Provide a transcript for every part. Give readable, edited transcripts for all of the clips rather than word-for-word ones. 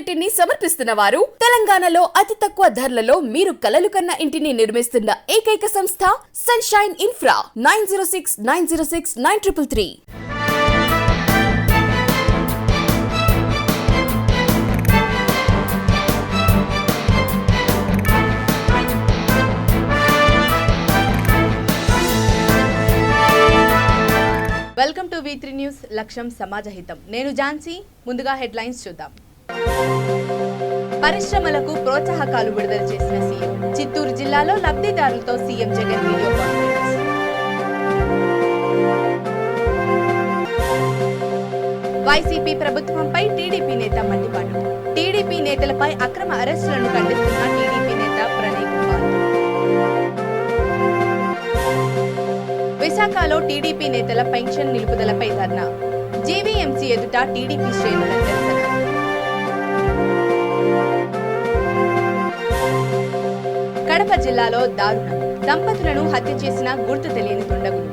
ఇంటిని సమర్పిస్తున్న వారు తెలంగాణలో అతి తక్కువ ధరలలో మీరు కలలు కన్న ఇంటిని నిర్మిస్తున్న ఏకైక సంస్థ sunshine infra 9069069333. Welcome to V3 news. లక్ష్యం సమాజహితం. నేను ఝాన్సీ. ముందుగా హెడ్లైన్స్ చూద్దాం. పరిశ్రమలకు ప్రోత్సాహకాలు విడుదల చేసిన సీఎం. చిత్తూరు జిల్లాలో లబ్ధిదారులతో CM Jagan video conference. YCP ప్రభుత్వంపై టీడీపీ నేత మండిపాటు. టీడీపీ నేతలపై అక్రమ అరెస్టులను ఖండిస్తున్న టీడీపీ నేత ప్రణయ్ కుమార్. విశాఖలో టీడీపీ నేతల పెన్షన్ నిలుపుదలపై ధర్నా. జీవీఎంసీ ఎదుట టీడీపీ శ్రేణుల నిరసన. కడప జిల్లాలో దారుణం. దంపతులను హత్య చేసిన గుర్తు తెలియని దుండగులు.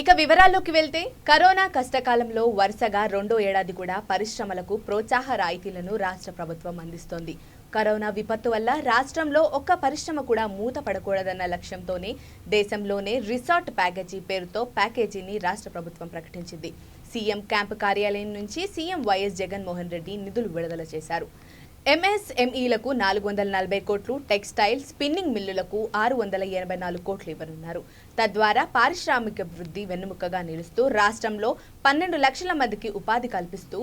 ఇక వివరాల్లోకి వెళ్తే, కరోనా కష్టకాలంలో వరుసగా రెండో ఏడాది కూడా పరిశ్రమలకు ప్రోత్సాహ రాయితీలను రాష్ట్ర ప్రభుత్వం అందిస్తోంది. కరోనా విపత్తు వల్ల రాష్ట్రంలో ఒక్క పరిశ్రమ కూడా మూత పడకూడదన్న లక్ష్యంతోనే దేశంలోనే రిసార్ట్ ప్యాకేజీ పేరుతో ప్యాకేజీని రాష్ట్ర ప్రభుత్వం ప్రకటించింది. సీఎం క్యాంపు కార్యాలయం నుంచి సీఎం వైఎస్ జగన్మోహన్ రెడ్డి నిధులు విడుదల చేశారు. ఎంఎస్ఎంఈలకు 440 కోట్లు, టెక్స్టైల్, స్పిన్నింగ్ మిల్లులకు 684 కోట్లు ఇవ్వనున్నారు. తద్వారా పారిశ్రామికాభివృద్ధి వెన్నుముకగా నిలుస్తూ రాష్ట్రంలో 12 లక్షల మందికి ఉపాధి కల్పిస్తూ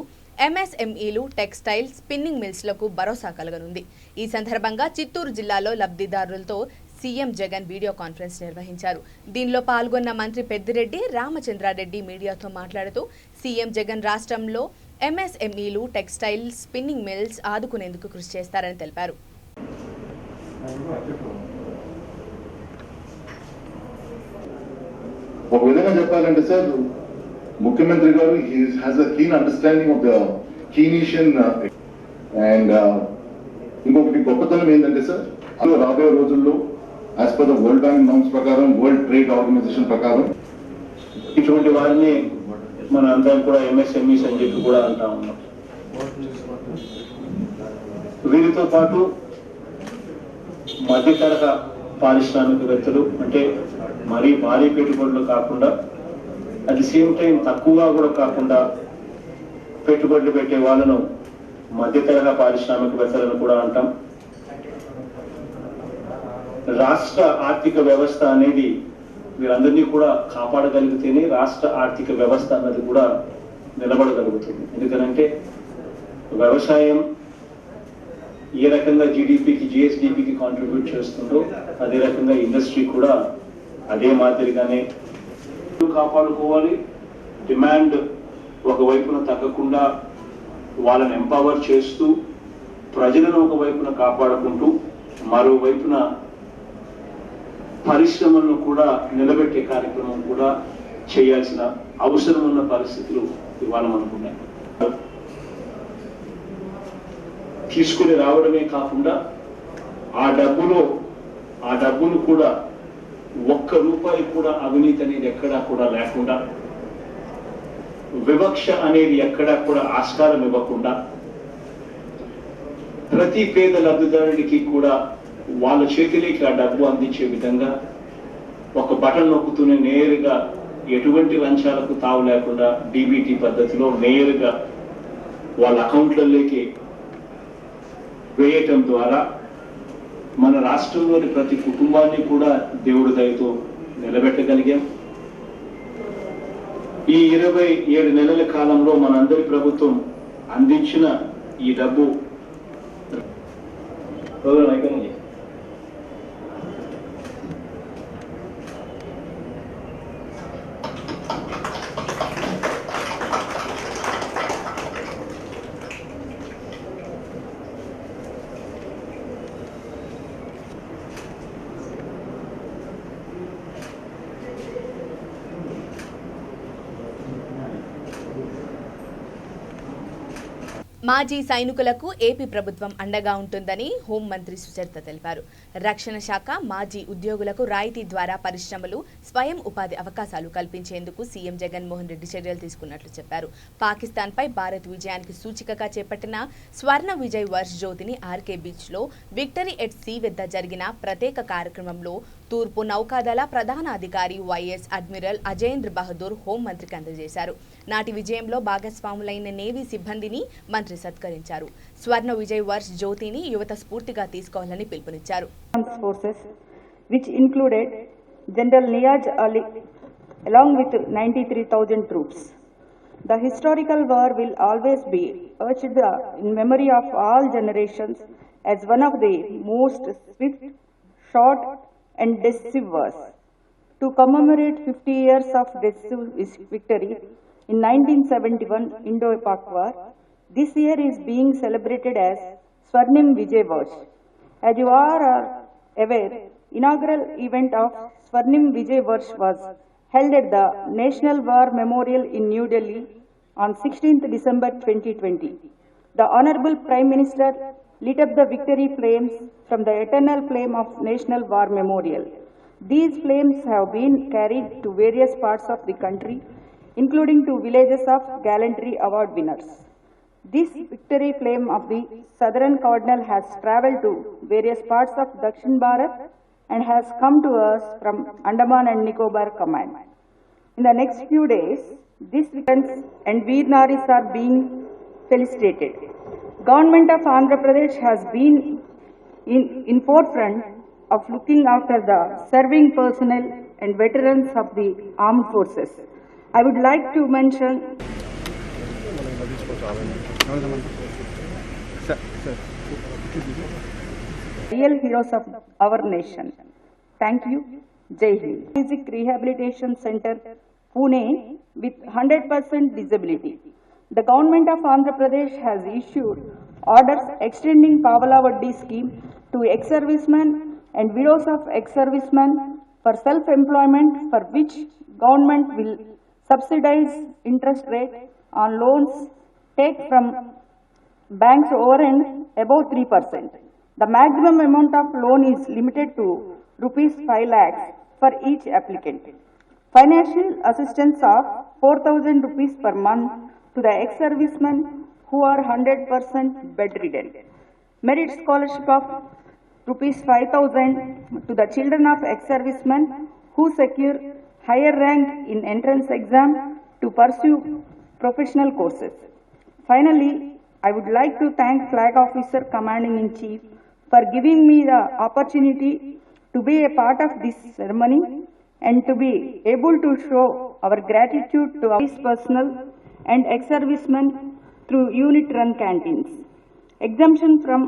ఎంఎస్ఎంఈలు, టెక్స్టైల్, స్పిన్నింగ్ మిల్స్లకు భరోసా కలగనుంది. ఈ సందర్భంగా చిత్తూరు జిల్లాలో లబ్ధిదారులతో సీఎం జగన్ వీడియో కాన్ఫరెన్స్ నిర్వహించారు. దీనిలో పాల్గొన్న మంత్రి పెద్దిరెడ్డి రామచంద్రారెడ్డి మీడియాతో మాట్లాడుతూ సీఎం జగన్ రాష్ట్రంలో ఎంఎస్ఎంఈలు, టెక్స్టైల్, స్పిన్నింగ్ మిల్స్ ఆదుకునేందుకు కృషి చేస్తారని తెలిపారు. ఒక విధంగా చెప్పాలంటే సార్, ముఖ్యమంత్రి గారు has a keen understanding of the Keynesian and ఇంకొకటి గొప్పతనం ఏంటంటే సార్, రాబోయే రోజుల్లో as per the world bank norms ప్రకారం, వరల్డ్ ట్రేడ్ ఆర్గనైజేషన్ ప్రకారం ఇటువంటి వారిని మన అందరం కూడా ఎంఎస్ఎంఈస్ అని చెప్పి కూడా అంటా ఉన్నాం. వీరితో పాటు మధ్యతరహా పారిశ్రామికవేత్తలు, అంటే మరీ భారీ పెట్టుబడులు కాకుండా అట్ ది సేమ్ టైం తక్కువగా కూడా కాకుండా పెట్టుబడులు పెట్టే వాళ్ళను మధ్యతరహా పారిశ్రామికవేత్తలను కూడా అంటాం. రాష్ట్ర ఆర్థిక వ్యవస్థ అనేది వీరందరినీ కూడా కాపాడగలిగితేనే రాష్ట్ర ఆర్థిక వ్యవస్థ అన్నది కూడా నిలబడగలుగుతుంది. ఎందుకనంటే వ్యవసాయం ఏ రకంగా జీడిపికి, జిఎస్డిపికి కాంట్రిబ్యూట్ చేస్తుందో అదే రకంగా ఇండస్ట్రీ కూడా అదే మాదిరిగానే కాపాడుకోవాలి. డిమాండ్ ఒకవైపున తగ్గకుండా వాళ్ళని ఎంపవర్ చేస్తూ ప్రజలను ఒకవైపున కాపాడుకుంటూ మరోవైపున పరిశ్రమలను కూడా నిలబెట్టే కార్యక్రమం కూడా చేయాల్సిన అవసరం ఉన్న పరిస్థితులు ఇవాళ మనకున్నాయి. తీసుకుని రావడమే కాకుండా ఆ డబ్బును కూడా ఒక్క రూపాయి కూడా అవినీతి అనేది ఎక్కడా కూడా లేకుండా, వివక్ష అనేది ఎక్కడా కూడా ఆస్కారం ఇవ్వకుండా, ప్రతి పేద లబ్ధిదారుడికి కూడా వాళ్ళ చేతిలోకి ఆ డబ్బు అందించే విధంగా ఒక బటన్ నొక్కుతూనే నేరుగా ఎటువంటి లంచాలకు తావు లేకుండా డీబీటీ పద్ధతిలో నేరుగా వాళ్ళ అకౌంట్లలోకి వేయటం ద్వారా మన రాష్ట్రంలోని ప్రతి కుటుంబాన్ని కూడా దేవుడి దయతో నిలబెట్టగలిగాం. ఈ 27 నెలల కాలంలో మనందరి ప్రభుత్వం అందించిన ఈ డబ్బు మాజీ సైనికులకు ఏపీ ప్రభుత్వం అండగా ఉంటుందని హోంమంత్రి సుచరిత తెలిపారు. రక్షణ శాఖ మాజీ ఉద్యోగులకు రాయితీ ద్వారా పరిశ్రమలు, స్వయం ఉపాధి అవకాశాలు కల్పించేందుకు సీఎం జగన్మోహన్ రెడ్డి చర్యలు తీసుకున్నట్లు చెప్పారు. పాకిస్తాన్పై భారత్ విజయానికి సూచికగా చేపట్టిన స్వర్ణ విజయ్ వర్ష్ జ్యోతిని ఆర్కే బీచ్లో విక్టరీ ఎట్ సీ వద్ద జరిగిన ప్రత్యేక కార్యక్రమంలో తూర్పు నౌకాదళ ప్రధాన అధికారి వైఎస్ అడ్మిరల్ అజయేంద్ర బహదూర్ హోంమంత్రికి అందజేశారు. నాటి విజయంలో భాగస్వాములైన నేవీ సిబ్బందిని మంత్రి సత్కరించారు. స్వర్ణ విజయ్ వర్ష్ జ్యోతిని యువత స్ఫూర్తిగా తీసుకోవాలని పిలుపునిచ్చారు. Forces, which included General Niyaz Ali along with 93,000 troops. The historical war will always be etched in memory of all generations as one of the most swift, short and decisive wars. To commemorate 50 years of decisive victory in 1971 Indo-Pak War, this year is being celebrated as Swarnim Vijay Varsh. As you are aware, inaugural event of Swarnim Vijay Varsh was held at the National War Memorial in New Delhi on 16th December 2020. The Honorable Prime Minister lit up the victory flames from the eternal flame of National War Memorial. These flames have been carried to various parts of the country, including to villages of gallantry award winners. This victory flame of the Southern Cardinal has travelled to various parts of Dakshin Bharat and has come to us from Andaman and Nicobar Command. In the next few days, these veterans and Veer Naris are being felicitated. Government of Andhra Pradesh has been in forefront of looking after the serving personnel and veterans of the armed forces. I would like to mention real heroes of our nation. Thank you. Jai Hind. Basic Rehabilitation Center, Pune, with 100% disability. The government of Andhra Pradesh has issued orders extending Pavala Vaddi scheme to ex-servicemen and widows of ex-servicemen for self-employment, for which government will subsidize interest rate on loans take from banks over and above 3%. The maximum amount of loan is limited to rupees 5 lakhs for each applicant. Financial assistance of 4,000 rupees per month to the ex-servicemen who are 100% bedridden. Merit scholarship of rupees 5,000 to the children of ex-servicemen who secure higher rank in entrance exam to pursue professional courses. Finally, I would like to thank Flag Officer Commanding in Chief for giving me the opportunity to be a part of this ceremony and to be able to show our gratitude to our personnel and ex-servicemen through unit-run canteens. Exemption from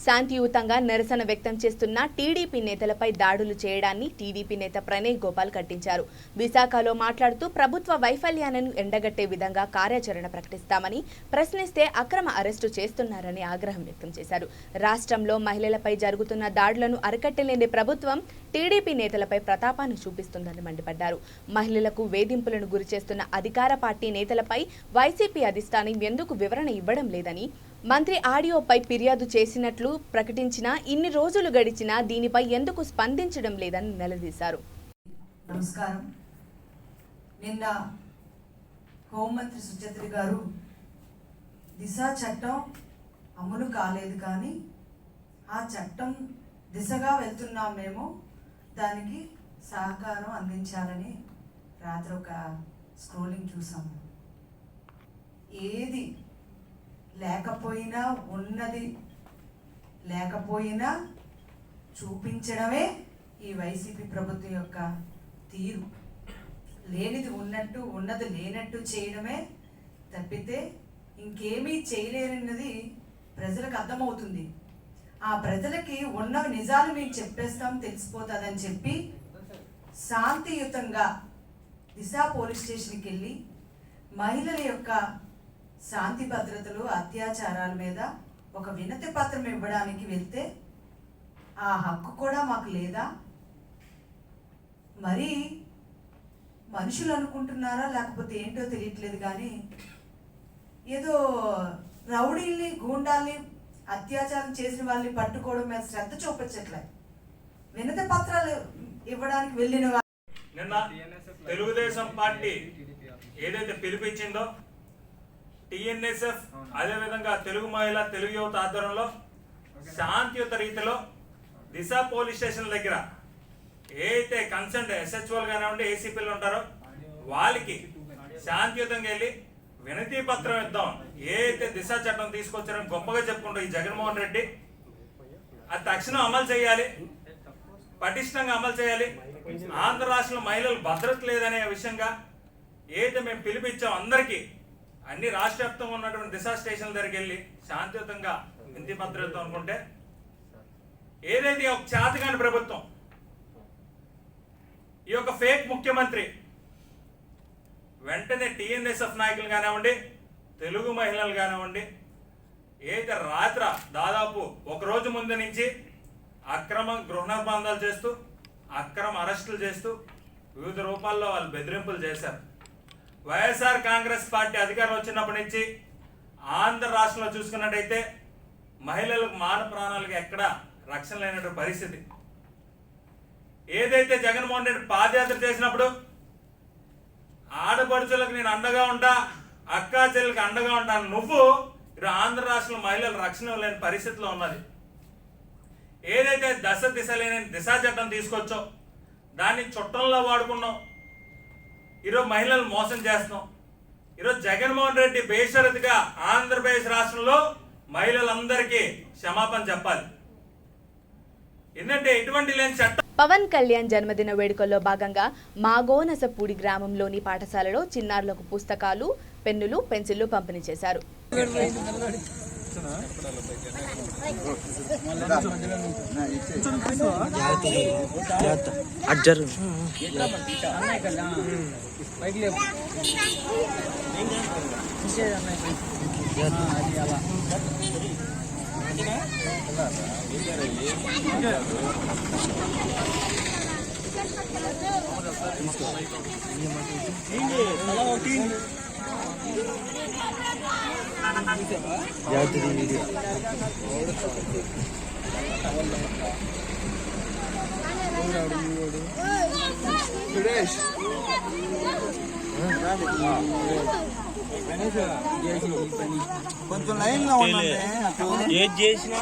శాంతియుతంగా నిరసన వ్యక్తం చేస్తున్న TDP నేతలపై దాడులు చేయడాన్ని TDP నేత ప్రణయ్ గోపాల్ ఖండించారు. విశాఖలో మాట్లాడుతూ ప్రభుత్వ వైఫల్యాలను ఎండగట్టే విధంగా కార్యాచరణ ప్రకటిస్తామని, ప్రశ్నిస్తే అక్రమ అరెస్టు చేస్తున్నారని ఆగ్రహం వ్యక్తం చేశారు. రాష్ట్రంలో మహిళలపై జరుగుతున్న దాడులను అరికట్టలేని ప్రభుత్వం టీడీపీ నేతలపై ప్రతాపాన్ని చూపిస్తుందని మండిపడ్డారు. మహిళలకు వేధింపులను గురి చేస్తున్న అధికార పార్టీ నేతలపై వైసీపీ అధిష్టానం ఎందుకు వివరణ ఇవ్వడం లేదని, మంత్రి ఆడియోపై ఫిర్యాదు చేసినట్లు ప్రకటించినా ఇన్ని రోజులు గడిచినా దీనిపై ఎందుకు స్పందించడం లేదని నిలదీశారు. నమస్కారం. నిన్న హోంమంత్రి సుచరిత గారు దిశ చట్టం అమలు కాలేదు, కానీ ఆ చట్టం దిశగా వెళ్తున్నాం, మేము దానికి సహకారం అందించాలని రాత్రి ఒక స్క్రోలింగ్ చూసాము. ఏది లేకపోయినా ఉన్నది లేకపోయినా చూపించడమే ఈ వైసీపీ ప్రభుత్వం యొక్క తీరు. లేనిది ఉన్నట్టు, ఉన్నది లేనట్టు చేయడమే తప్పితే ఇంకేమీ చేయలేరన్నది ప్రజలకు అర్థమవుతుంది. ఆ ప్రజలకి ఉన్న నిజాలు మేము చెప్పేస్తాం, తెలిసిపోతుందని చెప్పి శాంతియుతంగా దిశ పోలీస్ స్టేషన్కి వెళ్ళి మహిళల యొక్క శాంతి భద్రతలు, అత్యాచారాల మీద ఒక వినతి పత్రం ఇవ్వడానికి వెళ్తే ఆ హక్కు కూడా మాకు లేదా? మరి మనుషులు అనుకుంటున్నారా లేకపోతే ఏంటో తెలియట్లేదు, కానీ ఏదో రౌడీల్ని గూండాల్ని అత్యాచారం చేసిన వాళ్ళని పట్టుకోవడం మీద శ్రద్ధ చూపించట్లే. వినతి పత్రాలు ఇవ్వడానికి వెళ్ళిన నిన్న తెలుగుదేశం పార్టీ ఏదైతే పిలిపించిందో టిఎన్ఎస్ఎఫ్ అదేవిధంగా తెలుగు మహిళ తెలుగు యువత ఆధ్వర్యంలో శాంతియుత రీతిలో దిశ పోలీస్ స్టేషన్ దగ్గర ఏదైతే కన్సర్న్ ఎస్హెచ్ఓలు కానివ్వండి ఏసీపీలు ఉంటారో వాళ్ళకి శాంతియుతంగా వెళ్ళి వినతి పత్రం ఇద్దాం. ఏదైతే దిశ చట్టం తీసుకొచ్చారని గొప్పగా చెప్పుకుంటూ ఈ జగన్మోహన్ రెడ్డి అది తక్షణం అమలు చేయాలి, పటిష్టంగా అమలు చేయాలి. ఆంధ్ర రాష్ట్రంలో మహిళలు భద్రత లేదనే విషయంగా ఏదైతే మేము పిలిపించాం అందరికీ అన్ని రాష్ట్ర వ్యాప్తంగా ఉన్నటువంటి దిశ స్టేషన్ల దగ్గరికి వెళ్ళి శాంతియుతంగా వినతి పత్రం ఇద్దాం అనుకుంటే ఏదైతే ఒక చేతగాని ప్రభుత్వం ఈ యొక్క ఫేక్ ముఖ్యమంత్రి వెంటనే టిఎన్ఎస్ఎఫ్ నాయకులు కానివ్వండి తెలుగు మహిళలు కానివ్వండి ఏదైతే రాత్రి దాదాపు ఒక రోజు ముందు నుంచి అక్రమ గృహ నిర్బంధాలు చేస్తూ అక్రమ అరెస్టులు చేస్తూ వివిధ రూపాల్లో వాళ్ళు బెదిరింపులు చేశారు. వైఎస్ఆర్ కాంగ్రెస్ పార్టీ అధికారం వచ్చినప్పటి నుంచి ఆంధ్ర రాష్ట్రంలో చూసుకున్నట్టయితే మహిళలకు మాన ప్రాణాలకు ఎక్కడా రక్షణ లేనటువంటి పరిస్థితి. ఏదైతే జగన్మోహన్ రెడ్డి పాదయాత్ర చేసినప్పుడు ఆడపడుచులకు నేను అండగా ఉంటా, అక్కా చెల్లెలకు అండగా ఉంటాను, నువ్వు ఆంధ్ర రాష్ట్రంలో మహిళలు రక్షణ లేని పరిస్థితిలో ఉన్నది. ఏదైతే దిశ లేని దిశ చట్టం తీసుకొచ్చో దాన్ని చుట్టంలో వాడుకున్నాం. ఈరోజు మహిళలు మోసం చేస్తున్నాం. ఈరోజు జగన్మోహన్ రెడ్డి బేషరతుగా ఆంధ్రప్రదేశ్ రాష్ట్రంలో మహిళలందరికీ క్షమాపణ చెప్పాలి. ఎందుకంటే ఎటువంటి లేని చట్టం. పవన్ కళ్యాణ్ జన్మదిన వేడుకల్లో భాగంగా మాగోనసపూడి గ్రామంలోని పాఠశాలలో చిన్నారులకు పుస్తకాలు, పెన్నులు, పెన్సిళ్లు పంపిణీ చేశారు. కొంచెం లైన్ లో ఏది చేసినా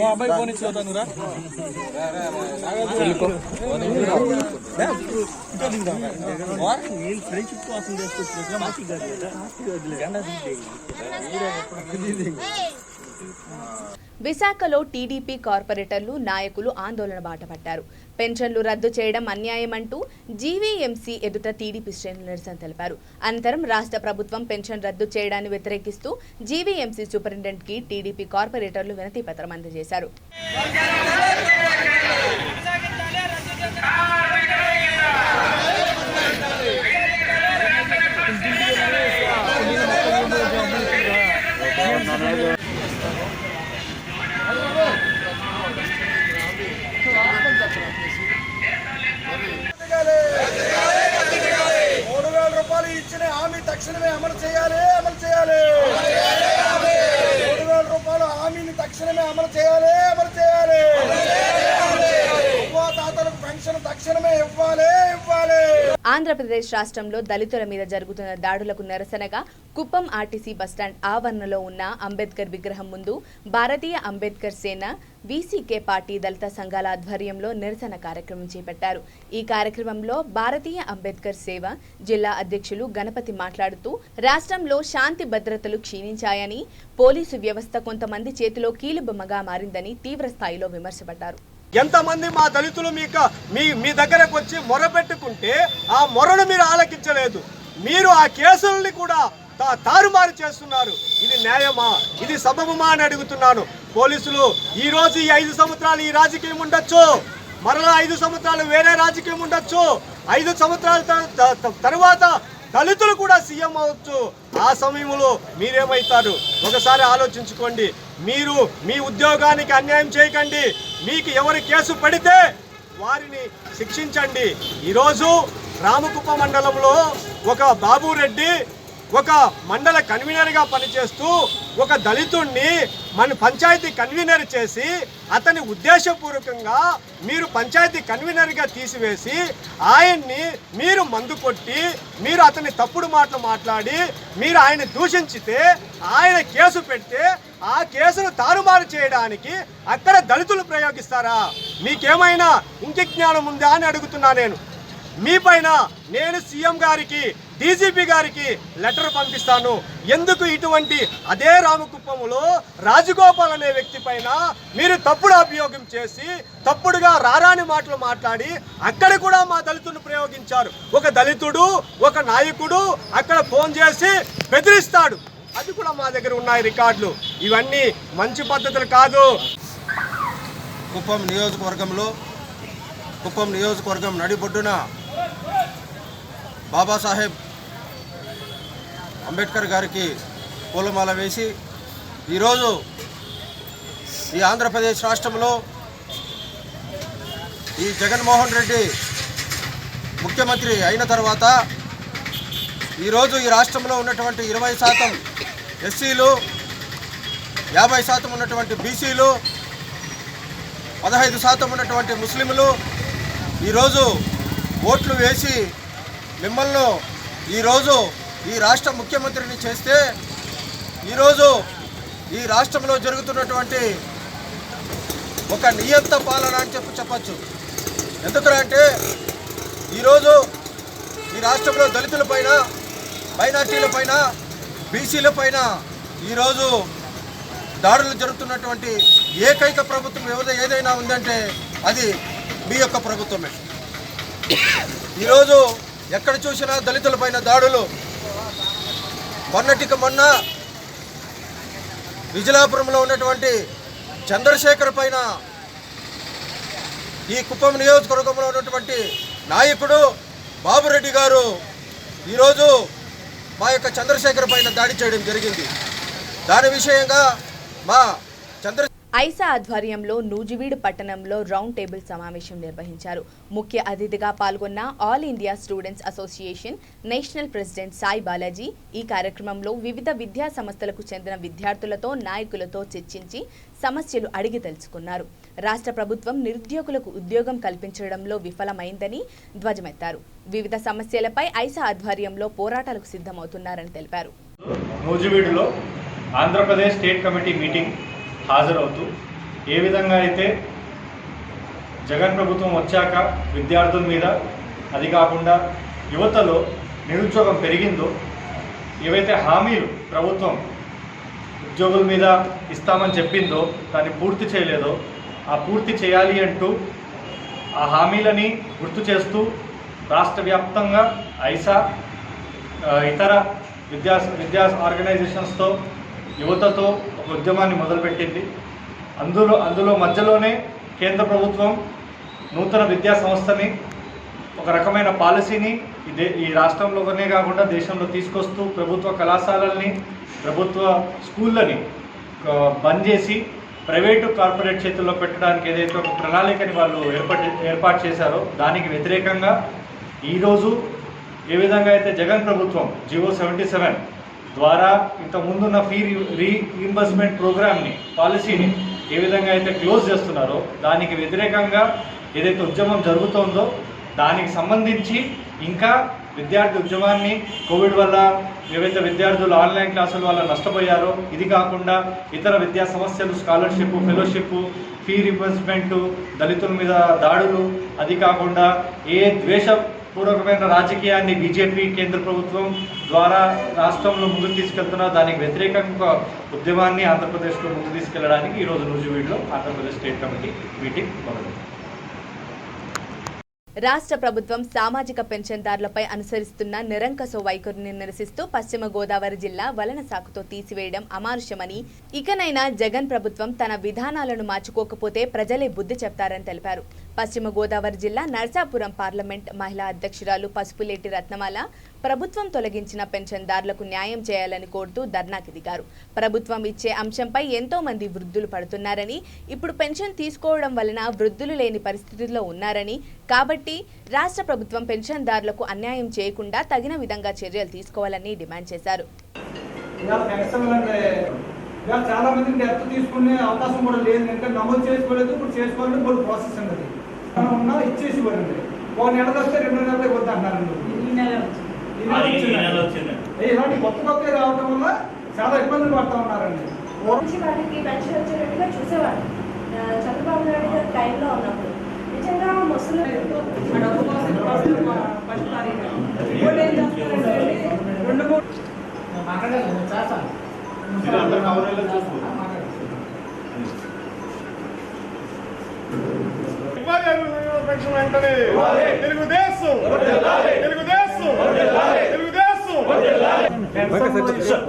అబ్బాయి ఫోన్ ఇచ్చి ఫ్రెండ్షిప్ కోసం విశాఖలో టీడీపీ కార్పొరేటర్లు, నాయకులు ఆందోళన బాటపట్టారు. పెన్షన్లు రద్దు చేయడం అన్యాయమంటూ జీవీఎంసీ ఎదుట టీడీపీ శ్రేణులు నిరసన తెలిపారు. అనంతరం రాష్ట్ర ప్రభుత్వం పెన్షన్ రద్దు చేయడాన్ని వ్యతిరేకిస్తూ జీవీఎంసీ సూపరింటెండెంట్కి టీడీపీ కార్పొరేటర్లు వినతి పత్రం అందజేశారు. తక్షణమే అమలు చేయాలి, అమలు చేయాలి. 3,000 రూపాయల హామీని తక్షణమే అమలు చేయాలి, అమలు చేయాలి. తాతలకు పెన్షన్ తక్షణమే ఇవ్వాలి, ఇవ్వాలి. ఆంధ్రప్రదేశ్ రాష్ట్రంలో దళితుల మీద జరుగుతున్న దాడులకు నిరసనగా కుప్పం ఆర్టీసీ బస్టాండ్ ఆవరణలో ఉన్న అంబేద్కర్ విగ్రహం ముందు భారతీయ అంబేద్కర్ సేన, వీసీకే పార్టీ దళిత సంఘాల ఆధ్వర్యంలో నిరసన కార్యక్రమం చేపట్టారు. ఈ కార్యక్రమంలో భారతీయ అంబేద్కర్ సేవ జిల్లా అధ్యక్షులు గణపతి మాట్లాడుతూ రాష్ట్రంలో శాంతి భద్రతలు క్షీణించాయని, పోలీసు వ్యవస్థ కొంతమంది చేతిలో కీలుబొమ్మగా మారిందని తీవ్ర స్థాయిలో విమర్శపడ్డారు. ఎంతమంది మా దళితులు మీ దగ్గరకు వచ్చి మొరపెట్టుకుంటే ఆ మొరను మీరు ఆలకించలేదు. మీరు ఆ కేసుల్ని కూడా తారుమారు చేస్తున్నారు. ఇది న్యాయమా? ఇది సబబమా అని అడుగుతున్నాను. పోలీసులు ఈ రోజు ఈ 5 సంవత్సరాలు ఈ రాజకీయం ఉండొచ్చు, మరలా 5 సంవత్సరాలు వేరే రాజకీయం ఉండొచ్చు. 5 సంవత్సరాల తర్వాత దళితులు కూడా సీఎం అవ్వచ్చు. ఆ సమయంలో మీరేమవుతారు ఒకసారి ఆలోచించుకోండి. మీరు మీ ఉద్యోగానికి అన్యాయం చేయకండి. మీకు ఎవరి కేసు పడితే వారిని శిక్షించండి. ఈరోజు రామకుప్ప మండలంలో ఒక బాబురెడ్డి ఒక మండల కన్వీనర్గా పనిచేస్తూ ఒక దళితుణ్ణి మన పంచాయతీ కన్వీనర్ చేసి అతని ఉద్దేశపూర్వకంగా మీరు పంచాయతీ కన్వీనర్గా తీసివేసి ఆయన్ని మీరు మందు కొట్టి మీరు అతని తప్పుడు మాటలు మాట్లాడి మీరు ఆయన దూషించితే ఆయన కేసు పెడితే ఆ కేసును తారుమారు చేయడానికి అక్కడ దళితులు ప్రయోగిస్తారా? మీకేమైనా ఇంకిజ్ఞానం ఉందా అని అడుగుతున్నా నేను. మీ పైన నేను సీఎం గారికి డీజీపీ గారికి లెటర్ పంపిస్తాను. ఎందుకు ఇటువంటి అదే రామకుప్పంలో రాజగోపాల్ అనే వ్యక్తి పైన మీరు తప్పుడు అభియోగం చేసి తప్పుడుగా రారాని మాటలు మాట్లాడి అక్కడ కూడా మా దళితులను ప్రయోగించారు. ఒక దళితుడు ఒక నాయకుడు అక్కడ ఫోన్ చేసి బెదిరిస్తాడు. అది కూడా మా దగ్గర ఉన్నాయి రికార్డులు. ఇవన్నీ మంచి పద్ధతులు కాదు. కుప్పం నియోజకవర్గం నడిబొడ్డున బాబాసాహెబ్ అంబేద్కర్ గారికి పూలమాల వేసి ఈరోజు ఈ ఆంధ్రప్రదేశ్ రాష్ట్రంలో ఈ జగన్మోహన్ రెడ్డి ముఖ్యమంత్రి అయిన తర్వాత ఈరోజు ఈ రాష్ట్రంలో ఉన్నటువంటి 20% ఎస్సీలు, 50% ఉన్నటువంటి బీసీలు, 15% ఉన్నటువంటి ముస్లింలు ఈరోజు ఓట్లు వేసి మిమ్మల్ని ఈరోజు ఈ రాష్ట్ర ముఖ్యమంత్రిని చేస్తే ఈరోజు ఈ రాష్ట్రంలో జరుగుతున్నటువంటి ఒక నియంత పాలన అని చెప్పచ్చు. ఎందుకంటే ఈరోజు ఈ రాష్ట్రంలో దళితులపైన, మైనార్టీలపైన, బీసీలపైన ఈరోజు దాడులు జరుగుతున్నటువంటి ఏకైక ప్రభుత్వం ఏదైనా ఉందంటే అది మీ యొక్క ప్రభుత్వమే. ఈరోజు ఎక్కడ చూసినా దళితులపైన దాడులు. మొన్న విజయలాపురంలో ఉన్నటువంటి చంద్రశేఖర్ పైన ఈ కుప్పం నియోజకవర్గంలో ఉన్నటువంటి నాయకుడు బాబురెడ్డి గారు ఈరోజు మా యొక్క చంద్రశేఖర్ పైన దాడి చేయడం జరిగింది. దాని విషయంగా మా ఐసా ఆధ్వర్యంలో నూజివీడు పట్టణంలో రౌండ్ టేబుల్ సమావేశం నిర్వహించారు. ముఖ్య అతిథిగా పాల్గొన్న all India students association national president Sai Balaji ఈ కార్యక్రమంలో వివిధ విద్యా సంస్థలకు చెందిన విద్యార్థులతో, నాయకులతో చర్చించి సమస్యలు అడిగి తెలుసుకున్నారు. రాష్ట్ర ప్రభుత్వం నిరుద్యోగులకు ఉద్యోగం కల్పించడంలో విఫలమైందని ధ్వజమెత్తారు. వివిధ సమస్యలపై ఐసా ఆధ్వర్యంలో పోరాటాలకు సిద్ధమవుతున్నారని తెలిపారు. నూజివీడులో ఆంధ్రప్రదేశ్ స్టేట్ కమిటీ మీటింగ్ హాజరవుతూ ఏ విధంగా అయితే జగన్ ప్రభుత్వం వచ్చాక విద్యార్థుల మీద, అది కాకుండా యువతలో నిరుద్యోగం పెరిగిందో, ఏవైతే హామీలు ప్రభుత్వం ఉద్యోగుల మీద ఇస్తామని చెప్పిందో దాన్ని పూర్తి చేయలేదో ఆ పూర్తి చేయాలి అంటూ ఆ హామీలని గుర్తు చేస్తూ రాష్ట్ర వ్యాప్తంగా ఐసా ఇతర విద్యా ఆర్గనైజేషన్స్తో యువతతో ఒక ఉద్యమాన్ని మొదలుపెట్టింది. అందులో మధ్యలోనే కేంద్ర ప్రభుత్వం నూతన విద్యా సంస్థని, ఒక రకమైన పాలసీని ఈ రాష్ట్రంలోనే కాకుండా దేశంలో తీసుకొస్తూ ప్రభుత్వ కళాశాలల్ని, ప్రభుత్వ స్కూళ్ళని బంద్ చేసి ప్రైవేటు కార్పొరేట్ చేతుల్లో పెట్టడానికి ఏదైతే ఒక ప్రణాళికని వాళ్ళు ఏర్పాటు చేశారో దానికి వ్యతిరేకంగా ఈరోజు ఏ విధంగా అయితే జగన్ ప్రభుత్వం జివో 77 ద్వారా ఇంతకుముందున్న ఫీ రీఇంబర్స్మెంట్ ప్రోగ్రామ్ని, పాలసీని ఏ విధంగా అయితే క్లోజ్ చేస్తున్నారో దానికి వ్యతిరేకంగా ఏదైతే ఉద్యమం జరుగుతోందో దానికి సంబంధించి ఇంకా విద్యార్థి ఉద్యమాన్ని కోవిడ్ వల్ల ఏవైతే విద్యార్థులు ఆన్లైన్ క్లాసుల వల్ల నష్టపోయారో, ఇది కాకుండా ఇతర విద్యా సమస్యలు, స్కాలర్షిప్, ఫెలోషిప్, ఫీ రీఇంబర్స్మెంట్, దళితుల మీద దాడులు, అది కాకుండా ఏ ద్వేషపూర్వకమైన రాజకీయాన్ని బీజేపీ కేంద్ర ప్రభుత్వం ద్వారా రాష్ట్రంలో ముందుకు తీసుకెళ్తున్నా దానికి వ్యతిరేకంగా ఉద్యమాన్ని ఆంధ్రప్రదేశ్లో ముందుకు తీసుకెళ్లడానికి ఈరోజు నూజివీడులో ఆంధ్రప్రదేశ్ స్టేట్ కమిటీ మీటింగ్ మొదలైంది. రాష్ట్ర ప్రభుత్వం సామాజిక పెన్షన్దారులపై అనుసరిస్తున్న నిరంకుశ వైఖరిని నిరసిస్తూ పశ్చిమ గోదావరి జిల్లా వలన సాకుతో తీసివేయడం అమానుష్యమని, ఇకనైనా జగన్ ప్రభుత్వం తన విధానాలను మార్చుకోకపోతే ప్రజలే బుద్ధి చెప్తారని తెలిపారు. పశ్చిమ గోదావరి జిల్లా నర్సాపురం పార్లమెంట్ మహిళా అధ్యక్షురాలు పసుపులేటి రత్నమాల ప్రభుత్వం తొలగించిన పెన్షన్దారులకు న్యాయం చేయాలని కోరుతూ ధర్నాకి దిగారు. ప్రభుత్వం ఇచ్చే అంశంపై ఎంతో మంది వృద్ధులు పడుతున్నారని, ఇప్పుడు పెన్షన్ తీసుకోవడం వలన వృద్ధులు లేని పరిస్థితుల్లో ఉన్నారని, కాబట్టి రాష్ట్ర ప్రభుత్వం పెన్షన్దారులకు అన్యాయం చేయకుండా తగిన విధంగా చర్యలు తీసుకోవాలని డిమాండ్ చేశారు. చాలా మంది డెత్ తీసుకునే అవకాశం కూడా లేదు, ఎందుకంటే నమోదు చేసుకోలేదు. ఇప్పుడు చేసుకోవాలంటే మూడు ప్రాసెస్ ఉన్నది. ఉన్నా ఇచ్చేసి పడండి, ఒక నెల వస్తే 2 నెలలకి వద్ద అంటారండి. ఇలాంటి కొత్త కొత్త రావడం వల్ల చాలా ఇబ్బందులు పడుతూ ఉన్నారండి. వాటికి పెన్షన్ వచ్చేటట్టుగా చూసేవాడు చంద్రబాబు నాయుడు గారి టైంలో ఉన్నప్పుడు. నిజంగా ముసలి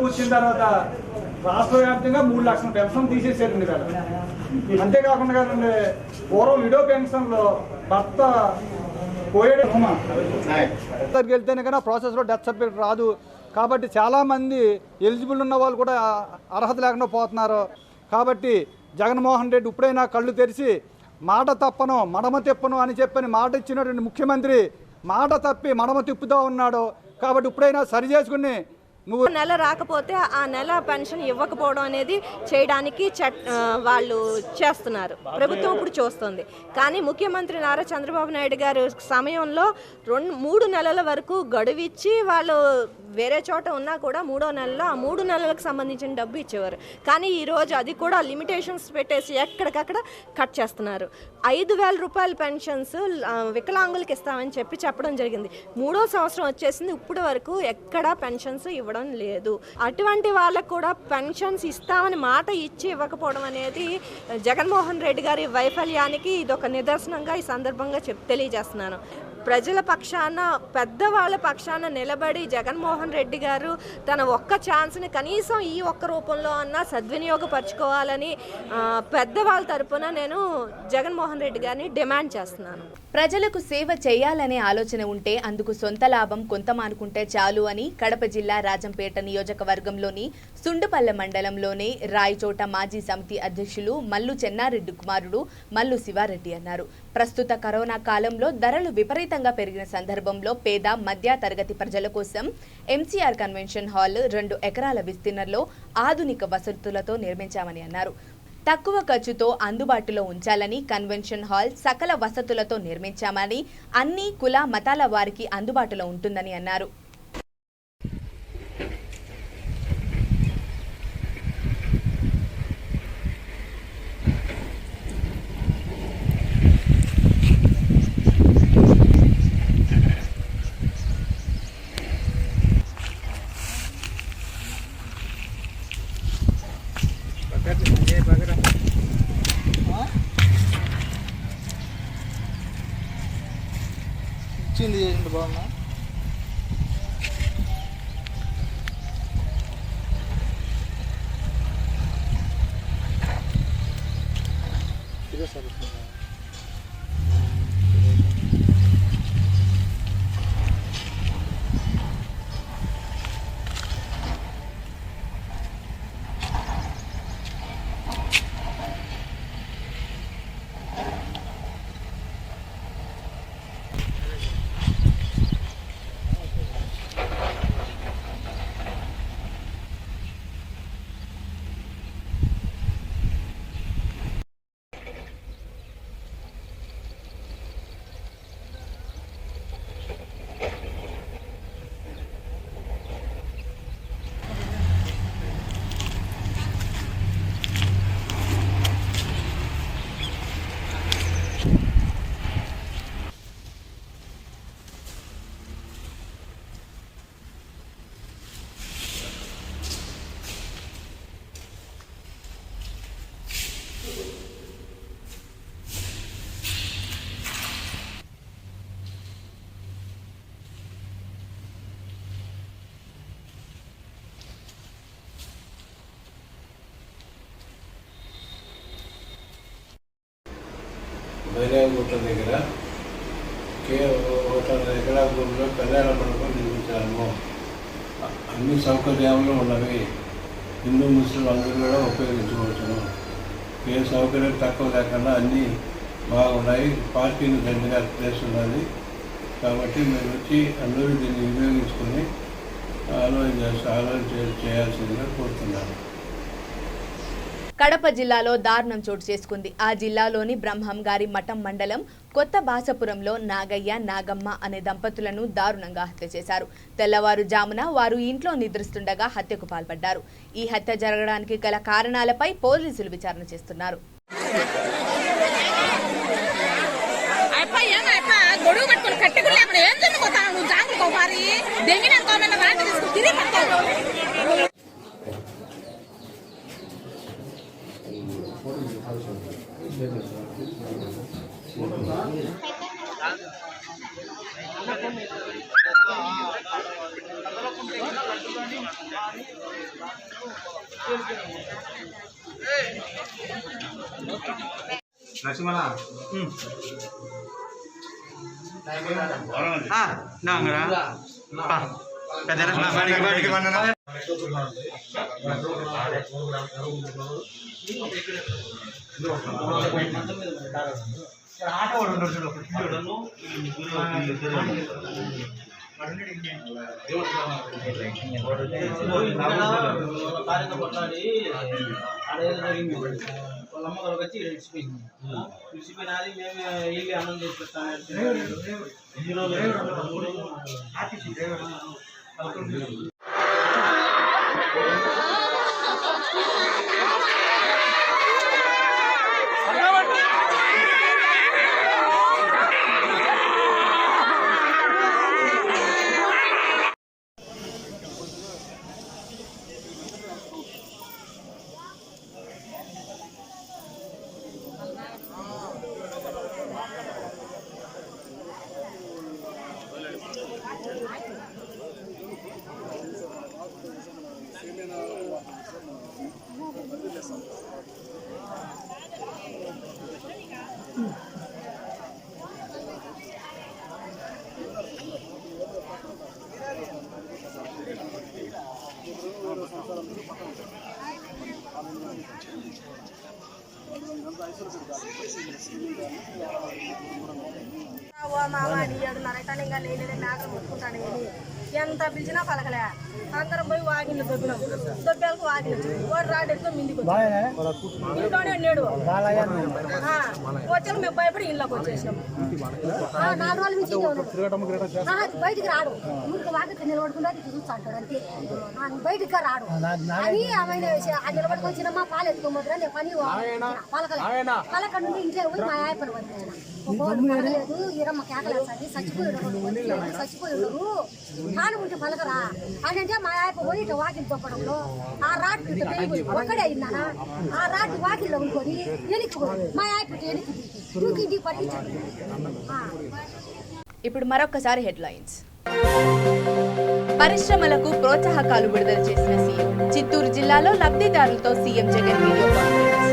వచ్చిన తర్వాత రాష్ట్ర వ్యాప్తంగా 3 లక్షల పెన్షన్ తీసేసారండి కదా. అంతేకాకుండా కదండి, పూర్వం విడో పెన్షన్ లో భర్త పోయేకి వెళ్తేనే కానీ ప్రాసెస్లో డెత్ సర్టిఫికేట్ రాదు. కాబట్టి చాలామంది ఎలిజిబుల్ ఉన్న వాళ్ళు కూడా అర్హత లేకుండా పోతున్నారు. కాబట్టి జగన్మోహన్ రెడ్డి ఇప్పుడైనా కళ్ళు తెరిచి మాట తప్పను మడమ తిప్పను అని చెప్పని మాట ఇచ్చినటువంటి ముఖ్యమంత్రి మాట తప్పి మడమ తిప్పుతూ ఉన్నాడు. కాబట్టి ఇప్పుడైనా సరి చేసుకుని నువ్వు నెల రాకపోతే ఆ నెల పెన్షన్ ఇవ్వకపోవడం అనేది చేయడానికి వాళ్ళు చేస్తున్నారు. ప్రభుత్వం ఇప్పుడు చూస్తుంది. కానీ ముఖ్యమంత్రి నారా చంద్రబాబు నాయుడు గారు సమయంలో 3 నెలల వరకు గడువిచ్చి వాళ్ళు వేరే చోట ఉన్నా కూడా 3వ నెలలో ఆ 3 నెలలకు సంబంధించిన డబ్బు ఇచ్చేవారు. కానీ ఈరోజు అది కూడా లిమిటేషన్స్ పెట్టేసి ఎక్కడికక్కడ కట్ చేస్తున్నారు. 5,000 రూపాయల పెన్షన్స్ వికలాంగులకు ఇస్తామని చెప్పడం జరిగింది. 3వ సంవత్సరం వచ్చేసింది, ఇప్పటి వరకు ఎక్కడా పెన్షన్స్ ఇవ్వడం లేదు. అటువంటి వాళ్ళకు కూడా పెన్షన్స్ ఇస్తామని మాట ఇచ్చి ఇవ్వకపోవడం అనేది జగన్మోహన్ రెడ్డి గారి వైఫల్యానికి ఇదొక నిదర్శనంగా ఈ సందర్భంగా తెలియజేస్తున్నాను. ప్రజల పక్షాన పెద్దవాళ్ళ పక్షాన నిలబడి జగన్మోహన్ రెడ్డి గారు తన ఒక్క ఛాన్స్ని కనీసం ఈ ఒక్క రూపంలో అన్నా సద్వినియోగపరచుకోవాలని పెద్దవాళ్ళ తరపున నేను జగన్మోహన్ రెడ్డి గారిని డిమాండ్ చేస్తున్నాను. ప్రజలకు సేవ చేయాలనే ఆలోచన ఉంటే అందుకు సొంత లాభం కొంత మానుకుంటే చాలు అని కడప జిల్లా రాజంపేట నియోజకవర్గంలోని సుండుపల్లె మండలంలోని రాయచోట మాజీ సమితి అధ్యక్షులు మల్లు చెన్నారెడ్డి కుమారుడు మల్లు శివారెడ్డి అన్నారు. ప్రస్తుత కరోనా కాలంలో ధరలు విపరీతంగా పెరిగిన సందర్భంలో పేద మధ్య తరగతి ప్రజల కోసం ఎంసీఆర్ కన్వెన్షన్ హాల్ 2 ఎకరాల విస్తీర్ణంలో ఆధునిక వసతులతో నిర్మించామని అన్నారు. తక్కువ ఖర్చుతో అందుబాటులో ఉంచాలని కన్వెన్షన్ హాల్ సకల వసతులతో నిర్మించామని, అన్ని కుల మతాల వారికి అందుబాటులో ఉంటుందని అన్నారు. ఇచ్చింది చేసింది బాగున్నా. ఇదే సార్ బైరాగుట్ట దగ్గర 1 ఎకరా భూమిలో కళ్యాణ మండపం నిర్మించాము. అన్ని సౌకర్యాలు ఉన్నవి. హిందూ ముస్లిం అందరూ కూడా ఉపయోగించుకోవచ్చును. ఏ సౌకర్యం తక్కువ లేకుండా అన్నీ బాగున్నాయి. పార్కింగ్ దండిగా ప్లేస్ ఉన్నది. కాబట్టి మీరు వచ్చి అందరూ దీన్ని వినియోగించుకొని ఆలోచన చేయాల్సిందిగా కోరుతున్నాను. కడప జిల్లాలో దారుణం చోటు చేసుకుంది. ఆ జిల్లాలోని బ్రహ్మంగారి మఠం మండలం కొత్త బాసపురంలో నాగయ్య నాగమ్మ అనే దంపతులను దారుణంగా హత్య చేశారు. తెల్లవారుజామున వారు ఇంట్లో నిద్రిస్తుండగా హత్యకు పాల్పడ్డారు. ఈ హత్య జరగడానికి గల కారణాలపై పోలీసులు విచారణ చేస్తున్నారు. లక్ష్మణ వాళ్ళమ్మ వాళ్ళకి వచ్చి ఇడిచిపోయింది. ఇడిచిపోయినది మేము ఇల్లు అన్నం చేసి పెడతాము. ఎంత పిలిచినా పలకలే. అందరం పోయి వాకిళ్ళు దొబ్బినాం. దొబ్బేలకు వాకిలు వాడు రాడెత్తుకో మిందికి ఇంట్లోనే ఉన్నాడు. వచ్చాక మేము భయపడి ఇళ్ళకి వచ్చేసినాం. 4 రోజుల నుంచి బయటికి రాడు. ముందుకు వాకి నిలబడుకుంటే చూస్తా అంటాడు అంతే. బయటికి రాడు అని ఆమె నిలబడుకు వచ్చినమ్మా పాలు ఎత్తుకోమోదురా నేను పని పలక నుండి ఇంట్లో పోయి మా ఆయపని పడలేదు. ఈరమ్మ కేకలేస్తుంది చచ్చిపోయి ఉండరు కాను ఉంటే పలకరా అని అంటే మా ఆయప పోయి ఇట్లా వాకిలు తొక్కడంలో ఆ రాటు ఒక్కడే అయిందానా ఆ రాటు వాకిల్లో ఉండుకొని ఎనికిపోయి మా ఆయప ఎనికి పట్టించాడు. ఇప్పుడు మరొకసారి హెడ్లైన్స్. పరిశ్రమలకు ప్రోత్సాహకాలు విడుదల చేసిన సీఎం. చిత్తూరు జిల్లాలో లబ్ధిదారులతో CM Jagan video conference.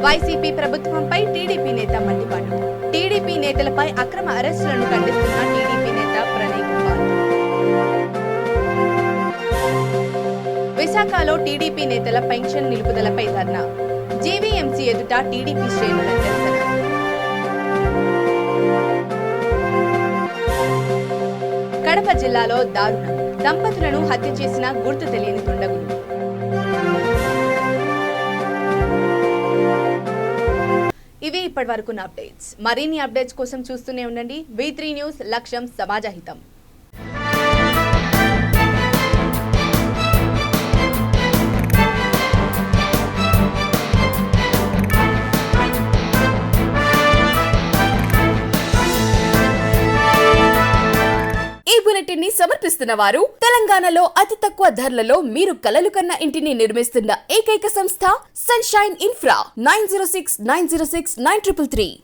YCP ప్రభుత్వంపై టీడీపీ నేత మండిపాటు. టీడీపీ నేతలపై అక్రమ అరెస్టులను ఖండిస్తున్న టీడీపీ నేత ప్రణయ్ కుమార్. విశాఖలో టీడీపీ నేతల పెన్షన్ నిలుపుదలపై ధర్నా. జీవీఎంసీ ఎదుట టీడీపీ శ్రేణుల నిరసన. కడప జిల్లాలో దారుణం. దంపతులను హత్య చేసిన గుర్తు తెలియని దుండగులు. ఇవి ఇప్పటి వరకు అప్డేట్స్. మరిన్ని అప్డేట్స్ కోసం చూస్తూనే ఉండండి V3 న్యూస్. లక్ష్యం సమాజహితం. ఈ బులెటిన్ ని సమర్పిస్తున్న వారు తెలంగాణలో అతి తక్కువ ధరలలో మీరు కలలు కన్న ఇంటిని నిర్మిస్తున్న ఏకైక సంస్థ సన్షైన్ ఇన్ఫ్రా 9069069333.